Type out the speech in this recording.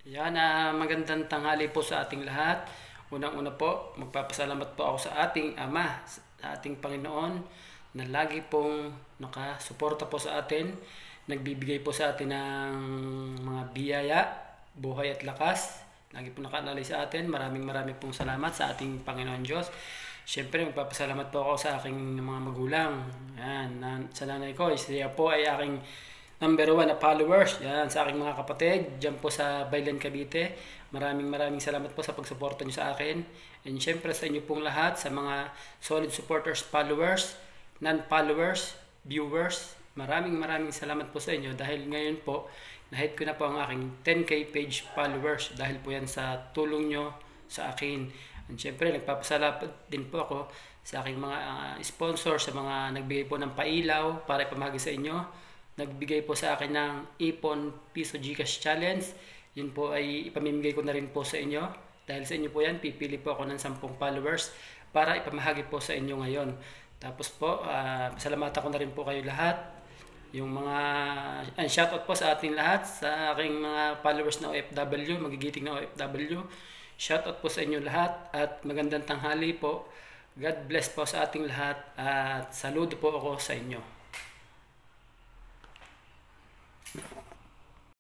Yan, magandang tanghali po sa ating lahat. Unang-una po, magpapasalamat po ako sa ating Ama, sa ating Panginoon, na lagi pong nakasuporta po sa atin, nagbibigay po sa atin ng mga biyaya, buhay at lakas. Lagi po nakaalala sa atin. Maraming pong salamat sa ating Panginoon Diyos. Siyempre, magpapasalamat po ako sa aking mga magulang. Yan, sa nanay ko, siya po ay aking #1 na followers. Yan, sa aking mga kapatid, dyan po sa Baylan, Cavite. Maraming salamat po sa pagsuporta nyo sa akin. And syempre sa inyo pong lahat, sa mga solid supporters, followers, non-followers, viewers, maraming salamat po sa inyo dahil ngayon po, na-hit ko na po ang aking 10k page followers dahil po yan sa tulong nyo sa akin. And syempre, nagpapasalamat din po ako sa aking mga sponsor, sa mga nagbigay po ng pailaw para ipamahagi sa inyo. Nagbigay po sa akin ng Ipon Piso Gcash Challenge. Yun po ay ipamimigay ko na rin po sa inyo. Dahil sa inyo po yan, pipili po ako ng 10 followers para ipamahagi po sa inyo ngayon. Tapos po, pasalamatan ko na rin po kayo lahat. Yung mga shoutout po sa ating lahat, sa aking mga followers na OFW, magigiting na OFW. Shoutout po sa inyo lahat at magandang tanghali po. God bless po sa ating lahat at saludo po ako sa inyo.